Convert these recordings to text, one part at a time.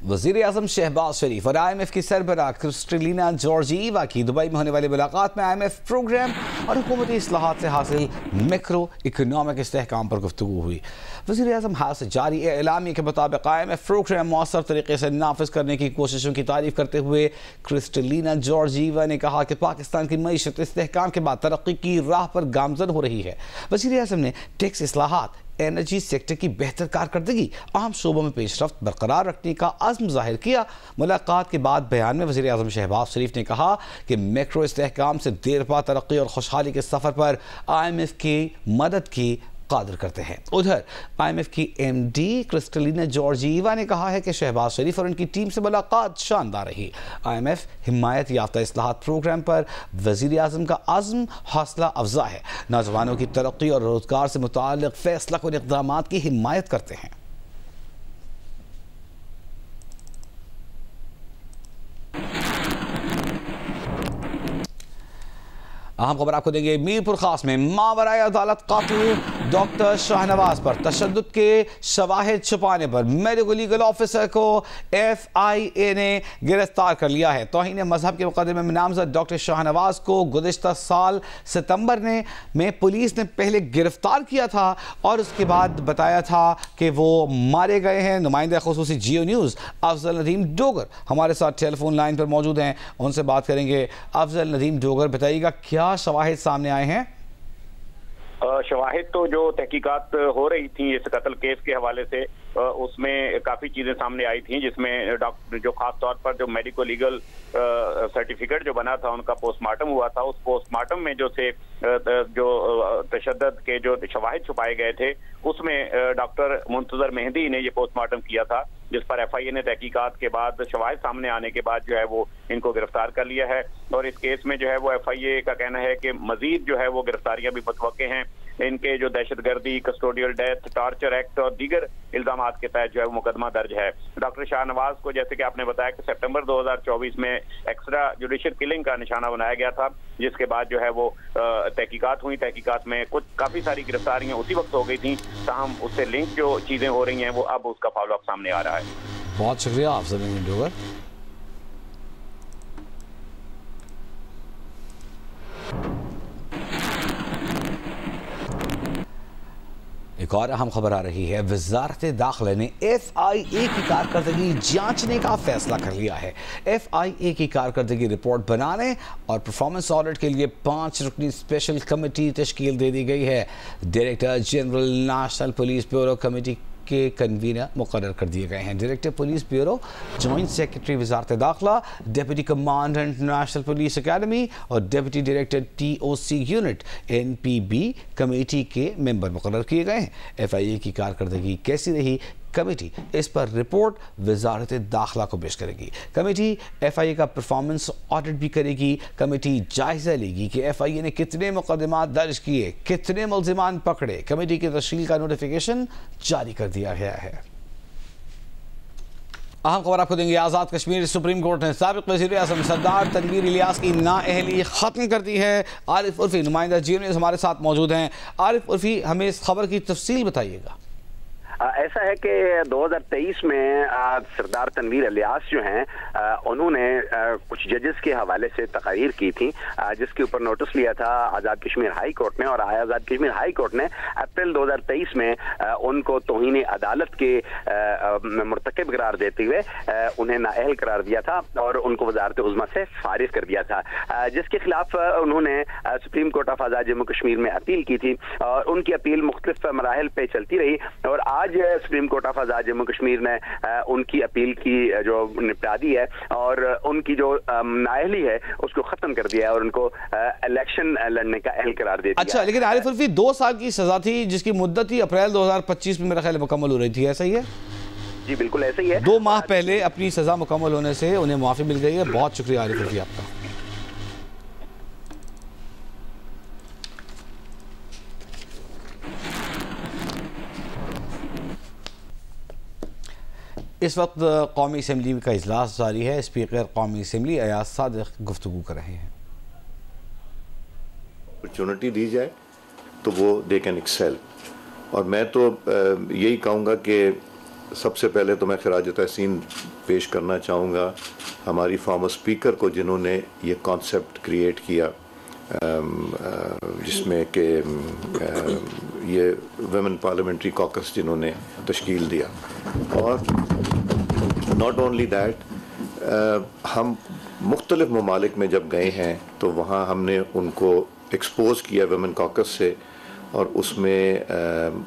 वज़ीर आज़म शहबाज शरीफ और IMF की सरबराह क्रिस्टलिना जॉर्जिएवा की दुबई में होने वाली मुलाकात में IMF प्रोग्राम और हुकूमती इस्लाहात से हासिल मैक्रो इकनॉमिक इस्तेहकाम पर गुफ्तगू हुई। वज़ीर आज़म हाल से जारी एलामी के मुताबिक IMF प्रोग्राम मौसर तरीके से नाफिज करने की कोशिशों की तारीफ करते हुए क्रिस्टलिना जॉर्जिएवा ने कहा कि पाकिस्तान की मईशत इस्तेहकाम के बाद तरक्की की राह पर गामजन हो रही है। वज़ीर आज़म ने टैक्स इस्लाहात, एनर्जी सेक्टर की बेहतर कारकर्दगी, अहम शोबों में पेशरफ्त बरकरार रखने का अज़्म जाहिर किया। मुलाकात के बाद बयान में वज़ीर आज़म शहबाज शरीफ ने कहा कि मैक्रो इस्तेहकाम से देरपा तरक्की और खुशहाली के सफ़र पर IMF की मदद की कादिर करते हैं। उधर IMF की MD क्रिस्टलिना जॉर्जिएवा ने कहा है कि शहबाज शरीफ और उनकी टीम से मुलाकात शानदार रही। IMF हिमायत याफ्ता इस्लाहात प्रोग्राम पर वज़ीर आज़म का अज़्म हौसला अफजा है। नौजवानों की तरक्की और रोज़गार से मुताल्लिक़ फैसला कुन इक़दामात की हिमायत करते हैं। अहम खबर आपको देंगे। मीरपुर खास में मावराए अदालत कातिल डॉक्टर शाहनवाज पर तशद्दुद के शवाहिद छुपाने पर मेडिकल लीगल ऑफिसर को FIA ने गिरफ्तार कर लिया है। तौहीन मजहब के मुकदमे में नामजद डॉक्टर शाहनवाज को गुज़िश्ता साल सितंबर में पुलिस ने पहले गिरफ्तार किया था और उसके बाद बताया था कि वो मारे गए हैं। नुमाइंदा खुसूसी जियो न्यूज़ अफजल नदीम डोगर हमारे साथ टेलीफोन लाइन पर मौजूद हैं, उनसे बात करेंगे। अफजल नदीम डोगर, बताइएगा क्या शवाहिद सामने आए हैं? शवाहिद तो जो तहकीकात हो रही थी इस कत्ल केस के हवाले से, उसमें काफ़ी चीज़ें सामने आई थी, जिसमें डॉक्टर जो खास तौर पर जो मेडिको लीगल सर्टिफिकेट जो बना था उनका पोस्टमार्टम हुआ था। उस पोस्टमार्टम में जो तशद्दुद के जो शवाहिद छुपाए गए थे उसमें डॉक्टर मुंतजर मेहदी ने ये पोस्टमार्टम किया था, जिस पर FIA ने तहकीकात के बाद शवाहिद सामने आने के बाद जो है वो इनको गिरफ्तार कर लिया है। और इस केस में जो है वो FIA का कहना है कि मजीद जो है वो गिरफ्तारियां भी मुतवक्के हैं। इनके जो दहशतगर्दी, कस्टोडियल डेथ, टॉर्चर एक्ट और दीगर इल्जामात के तहत जो है वो मुकदमा दर्ज है। डॉक्टर शाहनवाज को जैसे कि आपने बताया कि सितंबर 2024 में एक्स्ट्रा जुडिशियल किलिंग का निशाना बनाया गया था, जिसके बाद जो है वो तहकीकात हुई। तहकीकात में कुछ काफ़ी सारी गिरफ्तारियां उसी वक्त हो गई थी, ताहम उससे लिंक जो चीज़ें हो रही हैं वो अब उसका फॉलोअप सामने आ रहा है। बहुत शुक्रिया अफजल नदीम डोगर। एक और अहम खबर आ रही है। वज़ारत दाखिला ने FIA की कारकर्दगी जांचने का फैसला कर लिया है। FIA की कारकर्दगी रिपोर्ट बनाने और परफॉर्मेंस ऑडिट के लिए 5 रुकनी स्पेशल कमेटी तश्कील दे दी गई है। Director general national police bureau committee के कन्वीनर मुकर्रर कर दिए गए हैं। Director police bureau, joint secretary वज़ारत दाखिला, deputy commandant national police academy और deputy director TOC unit NPB committee के मेंबर मुकर्रर किए गए हैं। FIA की कारकर्दगी कैसी रही, कमेटी इस पर रिपोर्ट वज़ारत दाखिला को पेश करेगी। कमेटी FIA का परफॉर्मेंस ऑडिट भी करेगी। कमेटी जायजा लेगी कि FIA ने कितने मुकदमा दर्ज किए, कितने मुल्ज़िमान पकड़े। कमेटी की तश्कील का नोटिफिकेशन जारी कर दिया गया है। अहम खबर आपको देंगे। आज़ाद कश्मीर सुप्रीम कोर्ट ने साबिक़ वज़ीर आज़म सरदार तनवीर इलियास की नाअहली ख़त्म कर दी है। आरिफ उर्फी नुमाइंदा जियो न्यूज़ हमारे साथ मौजूद हैं। आरिफ उर्फी, हमें इस खबर की तफसील बताइएगा। ऐसा है कि 2023 में सरदार तनवीर इलियास जो हैं उन्होंने कुछ जजेस के हवाले से तकरीर की थी, जिसके ऊपर नोटिस लिया था आज़ाद कश्मीर हाई कोर्ट ने। और आज़ाद कश्मीर हाई कोर्ट ने अप्रैल 2023 में उनको तौहीन अदालत के मुर्तकब करार देते हुए उन्हें नाअहल करार दिया था और उनको वज़ारत उज़्मा से फारिग कर दिया था, जिसके खिलाफ उन्होंने सुप्रीम कोर्ट ऑफ आज़ाद जम्मू कश्मीर में अपील की थी और उनकी अपील मुख्तलिफ मराहिल पे चलती रही। और आज सुप्रीम कोर्ट ऑफ आज़ाद जम्मू कश्मीर ने उनकी अपील की जो निपटा दी है और उनकी जो नाअहली है उसको खत्म कर दिया है और उनको इलेक्शन लड़ने का अहल करार दे दिया। अच्छा, लेकिन आरिफ उर्फी 2 साल की सजा थी जिसकी मुद्दत ही अप्रैल 2025 में मेरा ख्याल मुकम्मल हो रही थी, ऐसा ही है? जी बिल्कुल ऐसा ही है। 2 माह पहले अपनी सजा मुकम्मल होने से उन्हें माफ़ी मिल गई है। बहुत शुक्रिया आरिफ उर्फी आपका। इस वक्त कौमी असम्बली का इजलास जारी है। स्पीकर कौमी असम्बली अयाज सादिक गुफ्तगू कर रहे हैं। अपॉर्चुनिटी दी जाए तो वो दे कैन एक्सेल। और मैं तो यही कहूँगा कि सबसे पहले तो मैं खराज तहसीन पेश करना चाहूँगा हमारी फॉर्मर स्पीकर को, जिन्होंने ये कॉन्सेप्ट क्रिएट किया, जिसमें कि ये वुमेन पार्लियामेंट्री कॉकस जिन्होंने तश्कील दिया। और नॉट ओनली दैट, हम मुख्तलिफ ममालिक में जब गए हैं तो वहाँ हमने उनको एक्सपोज किया वुमेन कॉकस से, और उसमें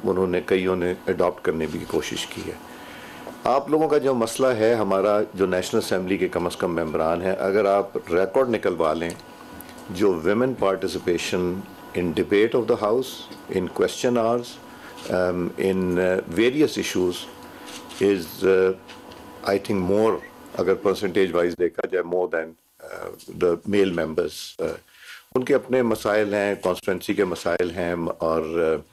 उन्होंने कईयों ने अडॉप्ट करने की कोशिश की है। आप लोगों का जो मसला है, हमारा जो नेशनल असेंबली के कम से कम मेंबरान हैं, अगर आप रिकॉर्ड निकलवा लें जो women participation in debate of the house, in question hours, in various issues is I think more, अगर परसेंटेज वाइज देखा जाए, more than the male members. उनके अपने मसाइल हैं, कॉन्स्टिट्यूंसी के मसाइल हैं, और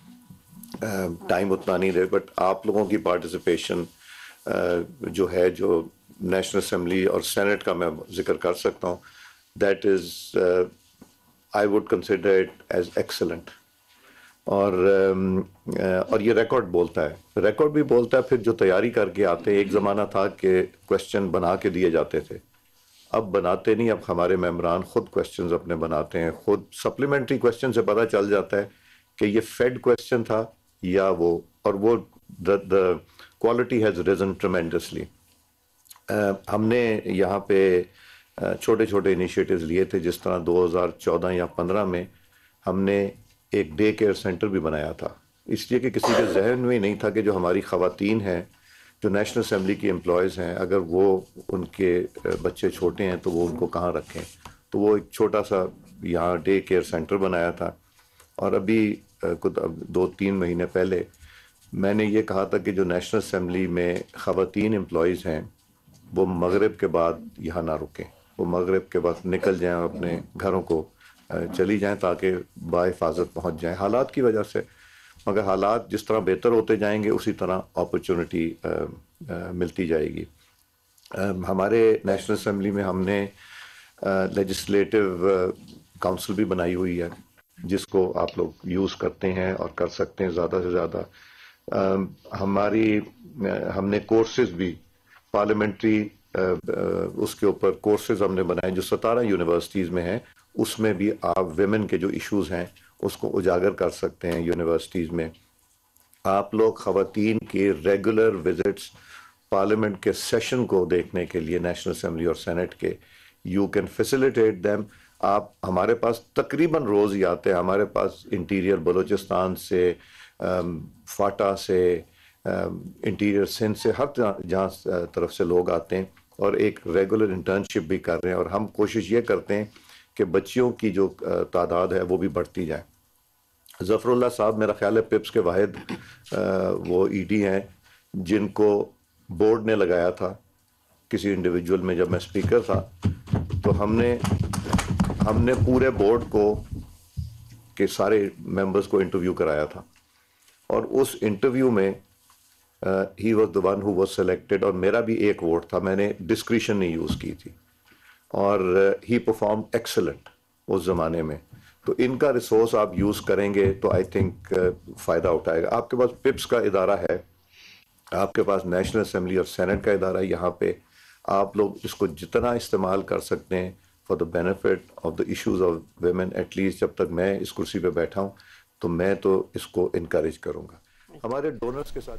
टाइम उतना नहीं रहे, बट आप लोगों की पार्टिसिपेशन जो है, जो नेशनल असेंबली और सेनेट का मैं जिक्र कर सकता हूँ, that is I would consider it as excellent. और ये रिकॉर्ड बोलता है, रिकॉर्ड भी बोलता है। फिर जो तैयारी करके आते हैं, एक ज़माना था कि क्वेश्चन बना के दिए जाते थे, अब बनाते नहीं, अब हमारे मेंबरान खुद क्वेश्चंस अपने बनाते हैं, खुद सप्लीमेंट्री क्वेश्चन से पता चल जाता है कि ये फेड क्वेश्चन था या वो, और वो the quality has risen tremendously. हमने यहाँ पे छोटे छोटे इनिशिएटिव्स लिए थे, जिस तरह 2014 या 15 में हमने एक डे केयर सेंटर भी बनाया था, इसलिए कि किसी के जहन में ही नहीं था कि जो हमारी ख़वातीन हैं, जो नेशनल असेंबली की एम्प्लॉयज़ हैं, अगर वो उनके बच्चे छोटे हैं तो वो उनको कहाँ रखें। तो वो एक छोटा सा यहाँ डे केयर सेंटर बनाया था। और अभी कुछ 2-3 महीने पहले मैंने ये कहा था कि जो नेशनल असेंबली में ख़वातीन एम्प्लॉयज़ हैं, वो मगरिब के बाद यहाँ ना रुकें, वो मगरिब के बाद निकल जाएँ, अपने घरों को चली जाएँ, ताकि बाहिफाजत पहुँच जाएँ हालात की वजह से। मगर हालात जिस तरह बेहतर होते जाएंगे, उसी तरह अपॉर्चुनिटी मिलती जाएगी। हमारे नेशनल असेंबली में हमने लेजिस्लेटिव काउंसिल भी बनाई हुई है, जिसको आप लोग यूज़ करते हैं और कर सकते हैं ज़्यादा से ज़्यादा। हमने कोर्सेज भी पार्लियामेंट्री, उसके ऊपर कोर्सेज हमने बनाए जो 17 यूनिवर्सिटीज़ में हैं, उसमें भी आप वेमेन के जो इश्यूज़ हैं उसको उजागर कर सकते हैं यूनिवर्सिटीज़ में। आप लोग ख़वातीन के रेगुलर विजिट्स पार्लियामेंट के सेशन को देखने के लिए, नेशनल असेंबली और सेनेट के, यू कैन फैसिलिटेट देम। आप हमारे पास तकरीबन रोज़ ही आते हैं, हमारे पास इंटीरियर बलूचिस्तान से, फाटा से, इंटीरियर सिंध से, हर जहाँ तरफ से लोग आते हैं और एक रेगुलर इंटर्नशिप भी कर रहे हैं। और हम कोशिश ये करते हैं कि बच्चियों की जो तादाद है वो भी बढ़ती जाए। ज़फ़रुल्लाह साहब मेरा ख्याल है पिप्स के वाहिद वो ईडी हैं जिनको बोर्ड ने लगाया था किसी इंडिविजुअल में। जब मैं स्पीकर था तो हमने पूरे बोर्ड को के सारे मेंबर्स को इंटरव्यू कराया था, और उस इंटरव्यू में he was the one who was selected, और मेरा भी एक वोट था, मैंने डिस्क्रिशन नहीं यूज़ की थी, और ही परफॉर्म एक्सेलेंट उस ज़माने में। तो इनका रिसोर्स आप यूज़ करेंगे तो आई थिंक फ़ायदा उठाएगा। आपके पास पिप्स का इदारा है, आपके पास नेशनल असेंबली और सेनेट का इदारा है, यहाँ पे आप लोग इसको जितना इस्तेमाल कर सकते हैं for the benefit of the issues of women. At least जब तक मैं इस कुर्सी पे बैठा हूँ तो मैं तो इसको इनकरेज करूँगा। हमारे डोनर्स के साथ